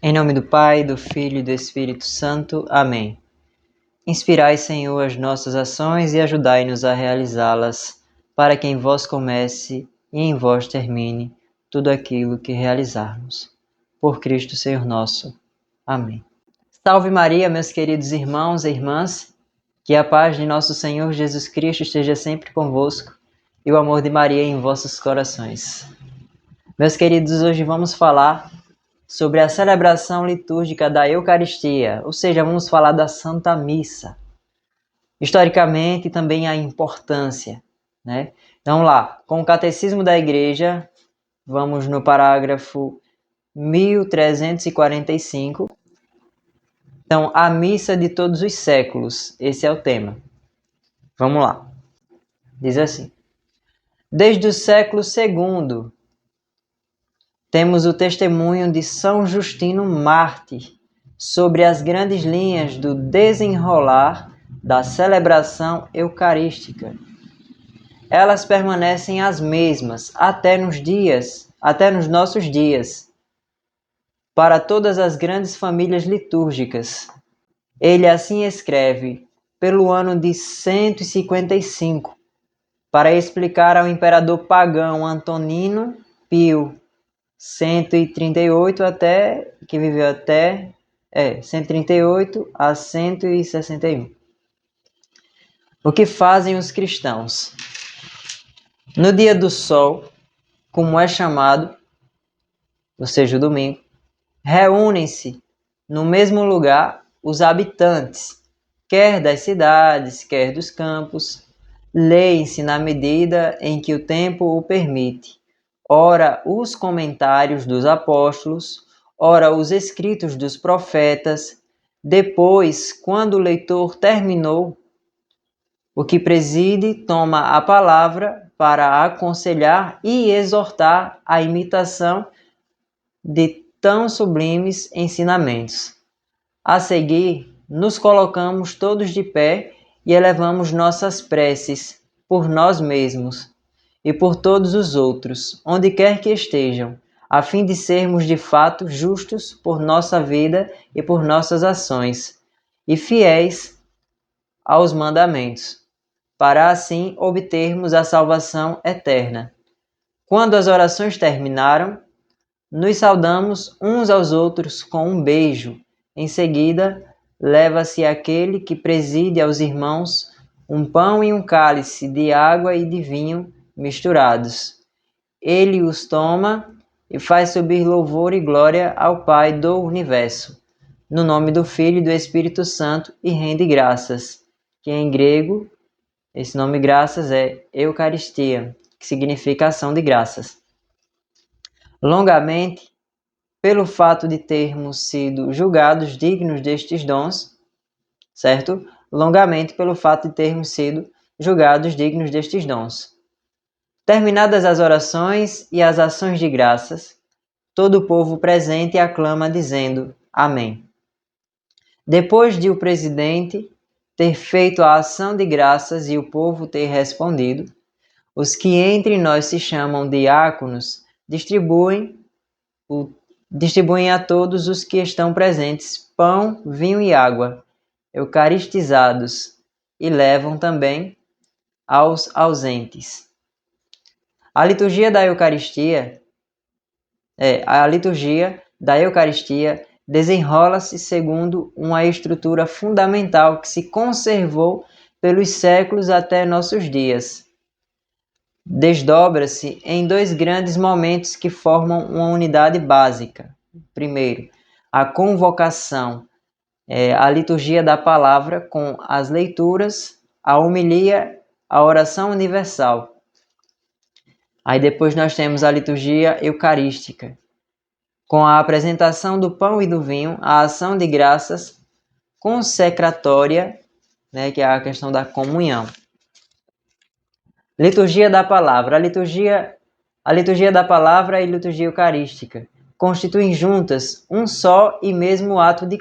Em nome do Pai, do Filho e do Espírito Santo. Amém. Inspirai, Senhor, as nossas ações e ajudai-nos a realizá-las, para que em vós comece e em vós termine tudo aquilo que realizarmos. Por Cristo, Senhor nosso. Amém. Salve Maria, meus queridos irmãos e irmãs, que a paz de nosso Senhor Jesus Cristo esteja sempre convosco e o amor de Maria em vossos corações. Meus queridos, hoje vamos falar sobre a celebração litúrgica da Eucaristia, ou seja, vamos falar da Santa Missa. Historicamente, também a importância, né? Então lá, com o Catecismo da Igreja, vamos no parágrafo 1345. Então, a missa de todos os séculos, esse é o tema. Vamos lá. Diz assim: desde o século II, temos o testemunho de São Justino Mártir sobre as grandes linhas do desenrolar da celebração eucarística. Elas permanecem as mesmas até nos nossos dias, para todas as grandes famílias litúrgicas. Ele assim escreve pelo ano de 155, para explicar ao imperador pagão Antonino Pio 138 que viveu até 138 a 161. O que fazem os cristãos? No dia do sol, como é chamado, ou seja, o domingo, reúnem-se no mesmo lugar os habitantes, quer das cidades, quer dos campos, leem-se na medida em que o tempo o permite, ora os comentários dos apóstolos, ora os escritos dos profetas. Depois, quando o leitor terminou, o que preside toma a palavra para aconselhar e exortar a imitação de tão sublimes ensinamentos. A seguir, nos colocamos todos de pé e elevamos nossas preces por nós mesmos e por todos os outros, onde quer que estejam, a fim de sermos de fato justos por nossa vida e por nossas ações, e fiéis aos mandamentos, para assim obtermos a salvação eterna. Quando as orações terminaram, nos saudamos uns aos outros com um beijo. Em seguida, leva-se aquele que preside aos irmãos um pão e um cálice de água e de vinho misturados. Ele os toma e faz subir louvor e glória ao Pai do Universo, no nome do Filho e do Espírito Santo, e rende graças, que em grego, esse nome graças é Eucaristia, que significa ação de graças. Longamente, pelo fato de termos sido julgados dignos destes dons, certo? Longamente pelo fato de termos sido julgados dignos destes dons. Terminadas as orações e as ações de graças, todo o povo presente aclama dizendo Amém. Depois de o presidente ter feito a ação de graças e o povo ter respondido, os que entre nós se chamam diáconos distribuem a todos os que estão presentes pão, vinho e água, eucaristizados, e levam também aos ausentes. A liturgia da Eucaristia desenrola-se segundo uma estrutura fundamental que se conservou pelos séculos até nossos dias. Desdobra-se em dois grandes momentos que formam uma unidade básica. Primeiro, a convocação, a liturgia da palavra com as leituras, a homilia, a oração universal. Aí depois nós temos a liturgia eucarística, com a apresentação do pão e do vinho, a ação de graças consecratória, que é a questão da comunhão. Liturgia da palavra. A liturgia da palavra e a liturgia eucarística constituem juntas um só e mesmo ato do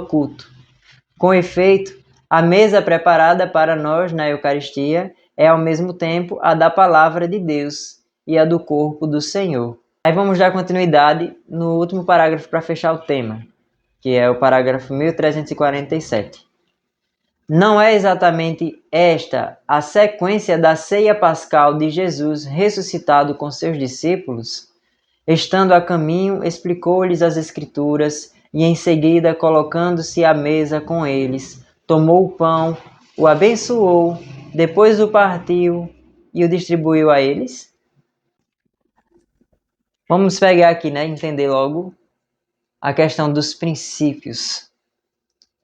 culto. Com efeito, a mesa preparada para nós na Eucaristia é ao mesmo tempo a da palavra de Deus e a do corpo do Senhor. Aí vamos dar continuidade no último parágrafo para fechar o tema, que é o parágrafo 1347. Não é exatamente esta a sequência da ceia pascal de Jesus ressuscitado com seus discípulos? Estando a caminho, explicou-lhes as Escrituras e, em seguida, colocando-se à mesa com eles, tomou o pão, o abençoou, depois o partiu e o distribuiu a eles? Vamos pegar aqui, né? Entender logo a questão dos princípios.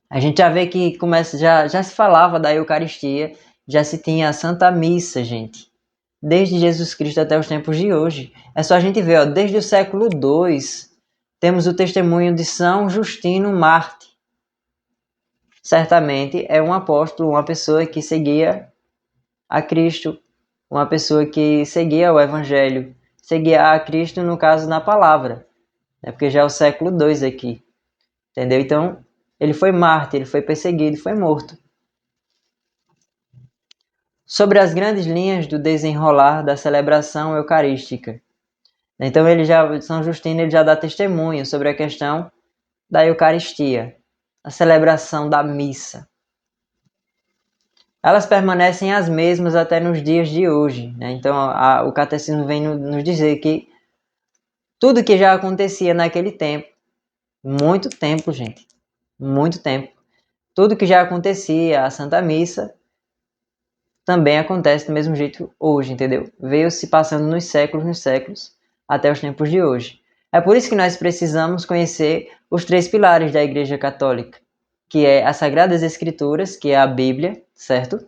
A gente já vê que começa, já se falava da Eucaristia, já se tinha a Santa Missa, gente. Desde Jesus Cristo até os tempos de hoje. É só a gente ver, ó, desde o século II, temos o testemunho de São Justino Marte. Certamente é um apóstolo, uma pessoa que seguia a Cristo, uma pessoa que seguia o Evangelho, seguia a Cristo, no caso, na palavra, né? Porque já é o século II aqui, entendeu? Então, ele foi mártir, ele foi perseguido, foi morto. Sobre as grandes linhas do desenrolar da celebração eucarística. Então, São Justino ele já dá testemunho sobre a questão da Eucaristia, a celebração da missa. Elas permanecem as mesmas até nos dias de hoje, né? Então, o catecismo vem nos dizer que tudo que já acontecia naquele tempo, muito tempo, gente, muito tempo, tudo que já acontecia, a Santa Missa, também acontece do mesmo jeito hoje, entendeu? Veio se passando nos séculos, até os tempos de hoje. É por isso que nós precisamos conhecer os 3 pilares da Igreja Católica, que é as Sagradas Escrituras, que é a Bíblia, certo?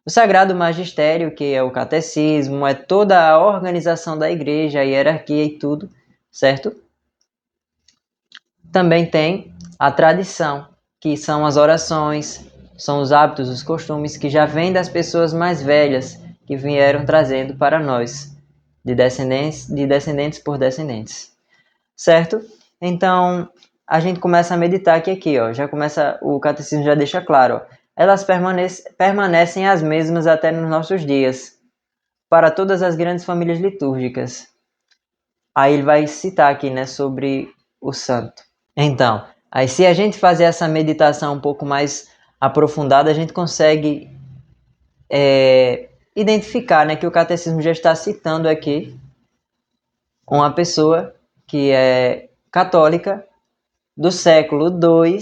O Sagrado Magistério, que é o Catecismo, é toda a organização da Igreja, a hierarquia e tudo, certo? Também tem a tradição, que são as orações, são os hábitos, os costumes que já vêm das pessoas mais velhas, que vieram trazendo para nós, de descendentes por descendentes. Certo? Então, a gente começa a meditar aqui, ó, já começa, o catecismo já deixa claro, ó, elas permanecem as mesmas até nos nossos dias, para todas as grandes famílias litúrgicas. Aí ele vai citar aqui, né, sobre o santo. Então, aí se a gente fazer essa meditação um pouco mais aprofundada, a gente consegue identificar, né, que o catecismo já está citando aqui uma pessoa que é católica do século II,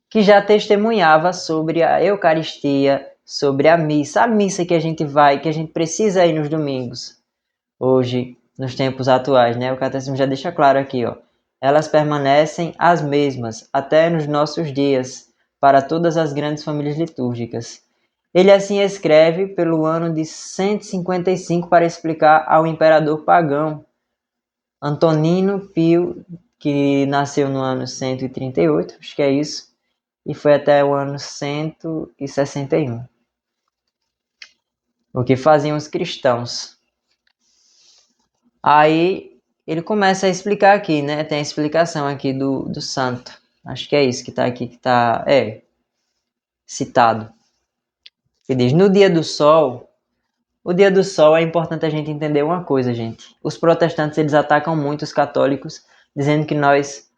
que já testemunhava sobre a Eucaristia, sobre a missa que a gente vai, que a gente precisa ir nos domingos, hoje, nos tempos atuais, né? O catecismo já deixa claro aqui, ó. Elas permanecem as mesmas até nos nossos dias, para todas as grandes famílias litúrgicas. Ele assim escreve pelo ano de 155 para explicar ao imperador pagão Antonino Pio, que nasceu no ano 138, acho que é isso, e foi até o ano 161. O que faziam os cristãos. Aí ele começa a explicar aqui, né? Tem a explicação aqui do santo. Acho que é isso que está aqui, que está citado. Ele diz, no dia do sol, o dia do sol é importante a gente entender uma coisa, gente. Os protestantes, eles atacam muito os católicos, dizendo que nós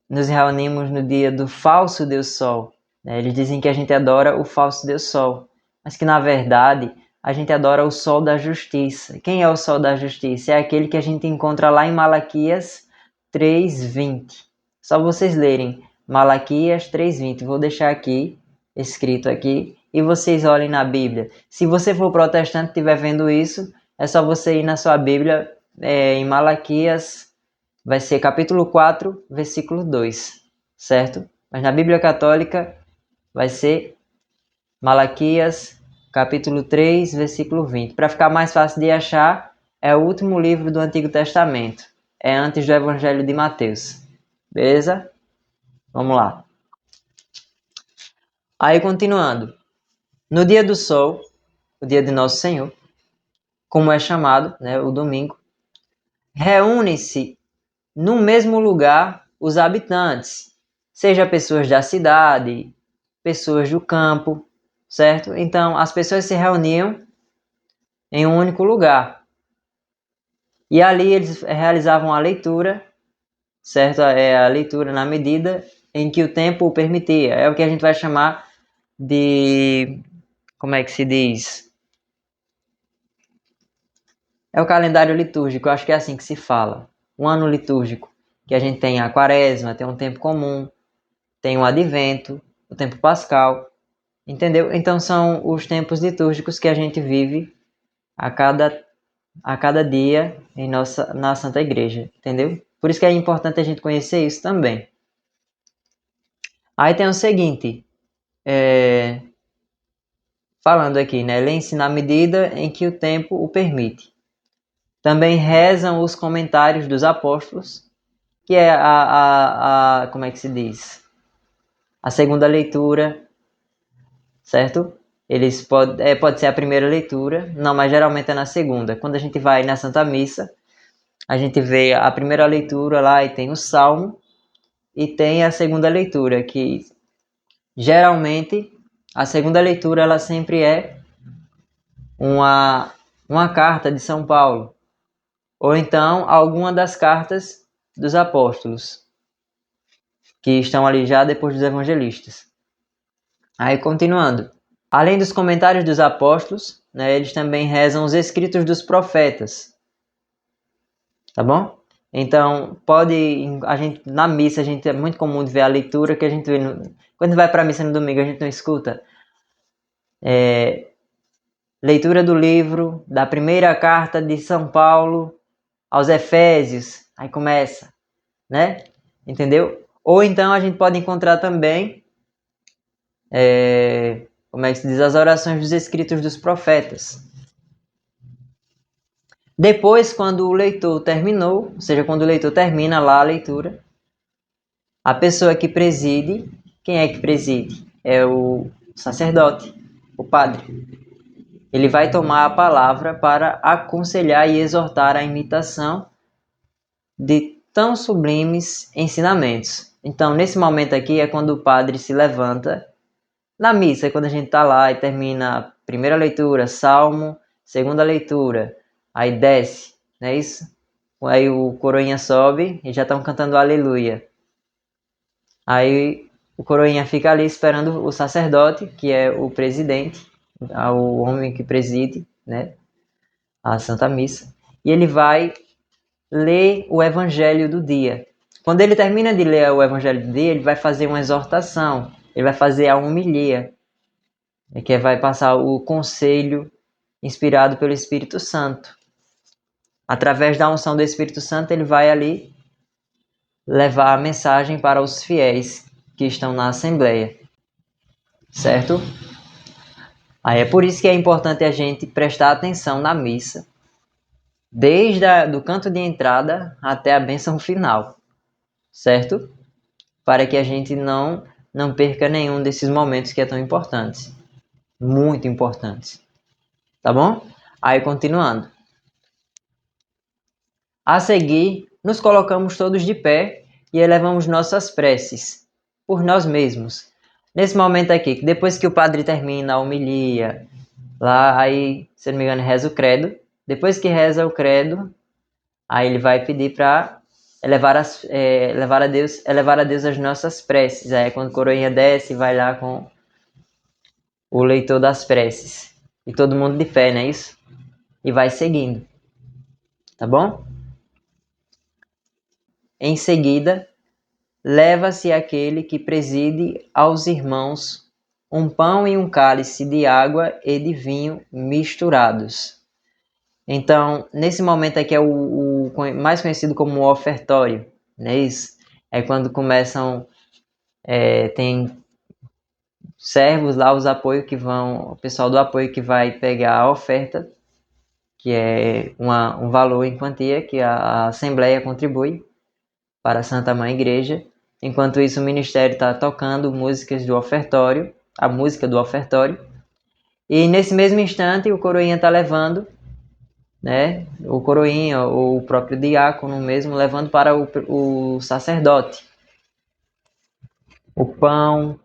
nos reunimos no dia do falso Deus Sol. Né? Eles dizem que a gente adora o falso Deus Sol, mas que na verdade a gente adora o Sol da Justiça. Quem é o Sol da Justiça? É aquele que a gente encontra lá em Malaquias 3:20. Só vocês lerem Malaquias 3:20. Vou deixar aqui, escrito aqui, e vocês olhem na Bíblia. Se você for protestante e estiver vendo isso, é só você ir na sua Bíblia, em Malaquias, vai ser capítulo 4, versículo 2, certo? Mas na Bíblia Católica vai ser Malaquias, capítulo 3, versículo 20. Para ficar mais fácil de achar, é o último livro do Antigo Testamento. É antes do Evangelho de Mateus. Beleza? Vamos lá. Aí, continuando. No dia do sol, o dia de Nosso Senhor, como é chamado, né, o domingo, reúne-se no mesmo lugar os habitantes, seja pessoas da cidade, pessoas do campo, certo? Então, as pessoas se reuniam em um único lugar. E ali eles realizavam a leitura, certo? A leitura na medida em que o tempo o permitia. É o que a gente vai chamar de... Como é que se diz? É o calendário litúrgico, eu acho que é assim que se fala. Um ano litúrgico, que a gente tem a quaresma, tem um tempo comum, tem o advento, o tempo pascal, entendeu? Então são os tempos litúrgicos que a gente vive a cada dia na Santa Igreja, entendeu? Por isso que é importante a gente conhecer isso também. Aí tem o seguinte, falando aqui, né? Lê-se na medida em que o tempo o permite. Também rezam os comentários dos apóstolos, que é como é que se diz? A segunda leitura, certo? Pode ser a primeira leitura, não, mas geralmente é na segunda. Quando a gente vai na Santa Missa, a gente vê a primeira leitura lá e tem o Salmo, e tem a segunda leitura, que geralmente a segunda leitura ela sempre é uma carta de São Paulo, ou então alguma das cartas dos apóstolos, que estão ali já depois dos evangelistas. Aí continuando. Além dos comentários dos apóstolos, né, eles também rezam os escritos dos profetas. Tá bom? Então, na missa a gente é muito comum de ver a leitura que a gente vê quando vai para a missa no domingo, a gente não escuta leitura do livro da primeira carta de São Paulo aos Efésios. Aí começa, né? Entendeu? Ou então a gente pode encontrar também como é que se diz? As orações dos escritos dos profetas. Depois, quando o leitor terminou, ou seja, quando o leitor termina lá a leitura, a pessoa que preside, quem é que preside? É o sacerdote, o padre. Ele vai tomar a palavra para aconselhar e exortar a imitação de tão sublimes ensinamentos. Então, nesse momento aqui é quando o padre se levanta. Na missa, é quando a gente está lá e termina a primeira leitura, salmo, segunda leitura, aí desce, não é isso? Aí o coroinha sobe e já estão cantando aleluia. Aí o coroinha fica ali esperando o sacerdote, que é o presidente, o homem que preside, né, a Santa Missa, e ele vai ler o evangelho do dia. Quando ele termina de ler o evangelho do dia, ele vai fazer uma exortação, ele vai fazer a homilia, que vai passar o conselho inspirado pelo Espírito Santo. Através da unção do Espírito Santo, ele vai ali levar a mensagem para os fiéis que estão na Assembleia, certo? Aí é por isso que é importante a gente prestar atenção na missa, desde do canto de entrada até a bênção final, certo? Para que a gente não perca nenhum desses momentos que é tão importantes, muito importantes, tá bom? Aí continuando. A seguir, nos colocamos todos de pé e elevamos nossas preces por nós mesmos. Nesse momento aqui, que depois que o padre termina a homilia, lá aí, se não me engano, reza o credo. Depois que reza o credo, aí ele vai pedir para elevar a Deus as nossas preces. Aí quando a coroinha desce, vai lá com o leitor das preces. E todo mundo de pé, não é isso? E vai seguindo. Tá bom? Em seguida, leva-se aquele que preside aos irmãos um pão e um cálice de água e de vinho misturados. Então, nesse momento aqui é o mais conhecido como o ofertório, não é isso? É quando começam, tem servos lá, o pessoal do apoio que vai pegar a oferta, que é um valor em quantia que a Assembleia contribui para a Santa Mãe Igreja. Enquanto isso, o ministério está tocando músicas do ofertório, a música do ofertório. E nesse mesmo instante, o coroinha está levando, né, o coroinha ou o próprio diácono mesmo, levando para o sacerdote o pão,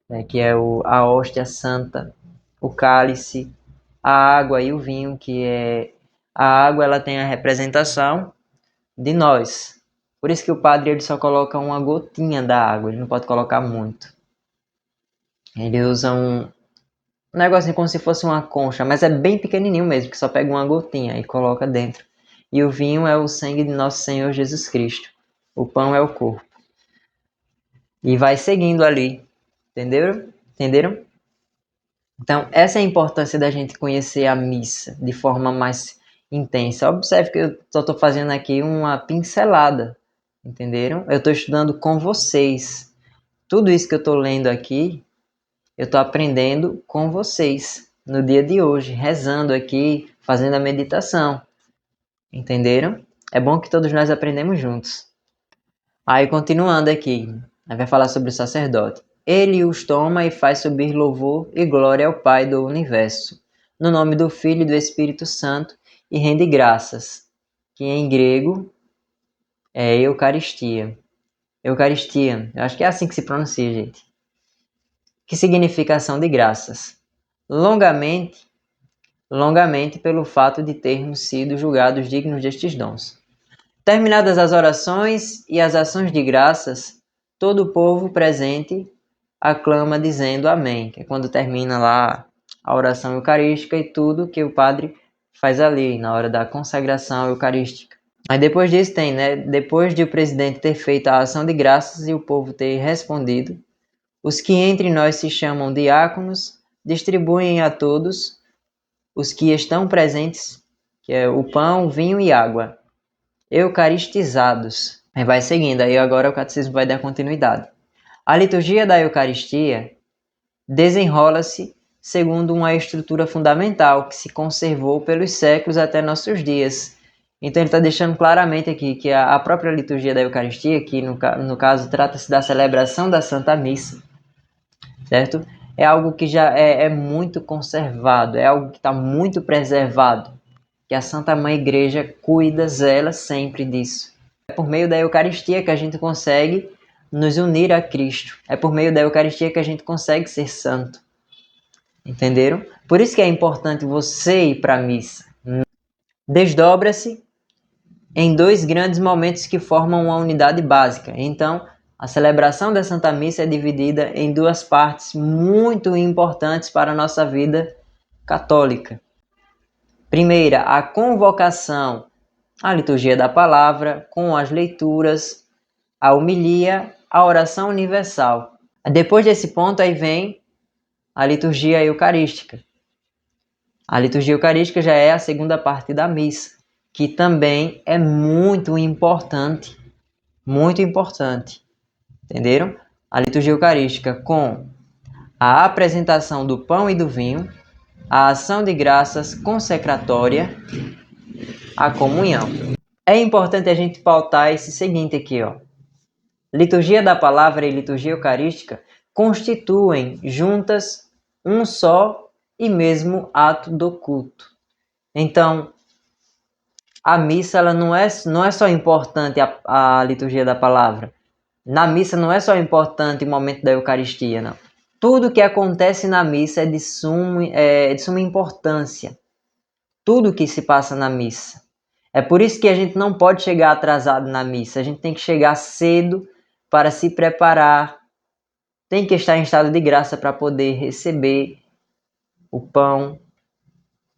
né, que é a hóstia santa, o cálice, a água e o vinho, que é A água ela tem a representação de nós. Por isso que o padre ele só coloca uma gotinha da água, ele não pode colocar muito. Ele usa um negocinho como se fosse uma concha, mas é bem pequenininho mesmo, que só pega uma gotinha e coloca dentro. E o vinho é o sangue de nosso Senhor Jesus Cristo. O pão é o corpo. E vai seguindo ali. Entenderam? Entenderam? Então, essa é a importância da gente conhecer a missa de forma mais intensa. Observe que eu só estou fazendo aqui uma pincelada. Entenderam? Eu estou estudando com vocês. Tudo isso que eu estou lendo aqui, eu estou aprendendo com vocês. No dia de hoje, rezando aqui, fazendo a meditação. Entenderam? É bom que todos nós aprendemos juntos. Aí, continuando aqui, vai falar sobre o sacerdote. Ele os toma e faz subir louvor e glória ao Pai do Universo, no nome do Filho e do Espírito Santo, e rende graças, que em grego é Eucaristia. Eucaristia, eu acho que é assim que se pronuncia, gente. Que significa ação de graças. Longamente pelo fato de termos sido julgados dignos destes dons. Terminadas as orações e as ações de graças, todo o povo presente aclama dizendo amém, que é quando termina lá a oração eucarística e tudo que o padre faz ali, na hora da consagração eucarística. Aí depois disso tem, né? Depois de o presidente ter feito a ação de graças e o povo ter respondido, os que entre nós se chamam diáconos distribuem a todos os que estão presentes, que é o pão, vinho e água, eucaristizados. Aí vai seguindo, aí agora o catecismo vai dar continuidade. A liturgia da Eucaristia desenrola-se segundo uma estrutura fundamental que se conservou pelos séculos até nossos dias. Então ele está deixando claramente aqui que a própria liturgia da Eucaristia, que no caso trata-se da celebração da Santa Missa, certo? É algo que já é muito conservado, é algo que está muito preservado, que a Santa Mãe Igreja cuida, zela sempre disso. É por meio da Eucaristia que a gente consegue nos unir a Cristo. É por meio da Eucaristia que a gente consegue ser santo. Entenderam? Por isso que é importante você ir para a missa. Desdobra-se em dois grandes momentos que formam uma unidade básica. Então, a celebração da Santa Missa é dividida em duas partes muito importantes para a nossa vida católica. Primeira, a convocação à liturgia da palavra, com as leituras, a homilia, a oração universal. Depois desse ponto, aí vem a liturgia eucarística. A liturgia eucarística já é a segunda parte da missa, que também é muito importante. Muito importante. Entenderam? A liturgia eucarística com a apresentação do pão e do vinho, a ação de graças consecratória, a comunhão. É importante a gente pautar esse seguinte aqui, ó. Liturgia da palavra e liturgia eucarística constituem juntas um só e mesmo ato do culto. Então, a missa ela não é só importante a liturgia da palavra. Na missa não é só importante o momento da Eucaristia, não. Tudo que acontece na missa é de suma importância. Tudo que se passa na missa. É por isso que a gente não pode chegar atrasado na missa. A gente tem que chegar cedo para se preparar. Tem que estar em estado de graça para poder receber o pão,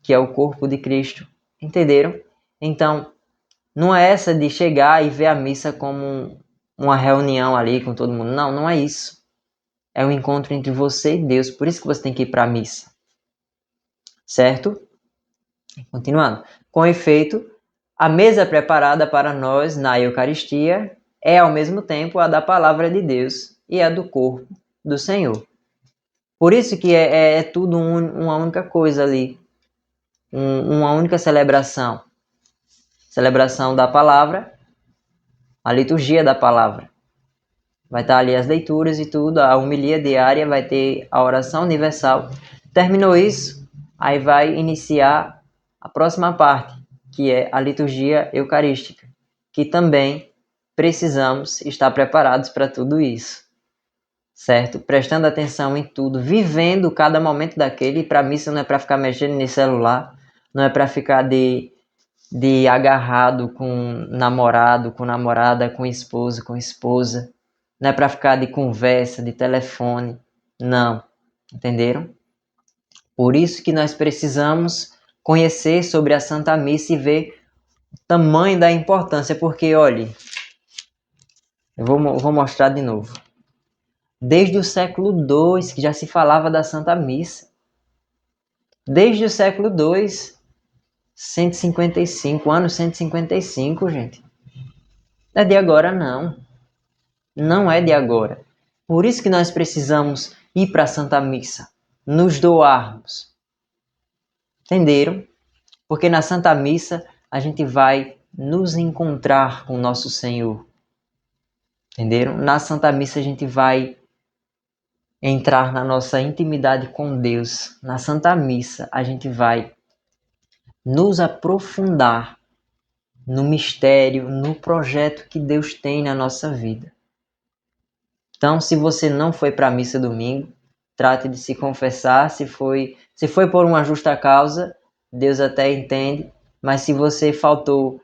que é o corpo de Cristo. Entenderam? Então, não é essa de chegar e ver a missa como uma reunião ali com todo mundo. Não, não é isso. É um encontro entre você e Deus. Por isso que você tem que ir para a missa. Certo? Continuando. Com efeito, a mesa preparada para nós na Eucaristia é ao mesmo tempo a da palavra de Deus e a do corpo do Senhor. Por isso que é tudo uma única coisa ali. Uma única celebração. Celebração da palavra, a liturgia da palavra. Vai estar ali as leituras e tudo, a homilia diária, vai ter a oração universal. Terminou isso, aí vai iniciar a próxima parte, que é a liturgia eucarística, que também precisamos estar preparados para tudo isso, certo? Prestando atenção em tudo, vivendo cada momento daquele. E para a missa não é para ficar mexendo no celular, não é para ficar de de ir agarrado com namorado, com namorada, com esposo, com esposa. Não é para ficar de conversa, de telefone. Não. Entenderam? Por isso que nós precisamos conhecer sobre a Santa Missa e ver o tamanho da importância. Porque, olhe, eu vou mostrar de novo. Desde o século II que já se falava da Santa Missa. Desde o século II, 155, ano 155, gente. Não é de agora, não. Não é de agora. Por isso que nós precisamos ir para a Santa Missa, nos doarmos. Entenderam? Porque na Santa Missa a gente vai nos encontrar com o nosso Senhor. Entenderam? Na Santa Missa a gente vai entrar na nossa intimidade com Deus. Na Santa Missa a gente vai nos aprofundar no mistério, no projeto que Deus tem na nossa vida. Então, se você não foi para a missa domingo, trate de se confessar. Se foi por uma justa causa, Deus até entende. Mas se você faltou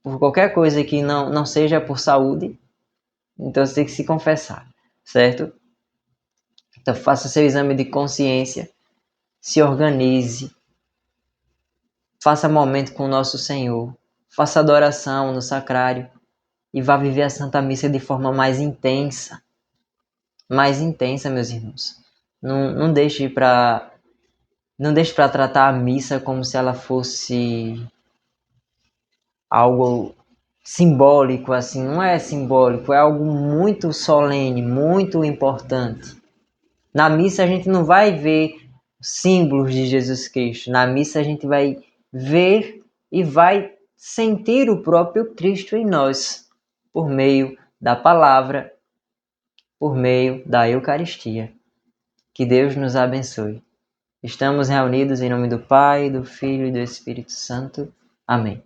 por qualquer coisa que não seja por saúde, então você tem que se confessar, certo? Então faça seu exame de consciência, se organize, faça momento com o nosso Senhor, faça adoração no sacrário e vá viver a Santa Missa de forma mais intensa. Mais intensa, meus irmãos. Não deixe para tratar a missa como se ela fosse algo simbólico, assim. Não é simbólico, é algo muito solene, muito importante. Na missa a gente não vai ver símbolos de Jesus Cristo. Na missa a gente vai ver e vai sentir o próprio Cristo em nós, por meio da palavra, por meio da Eucaristia. Que Deus nos abençoe. Estamos reunidos em nome do Pai, do Filho e do Espírito Santo. Amém.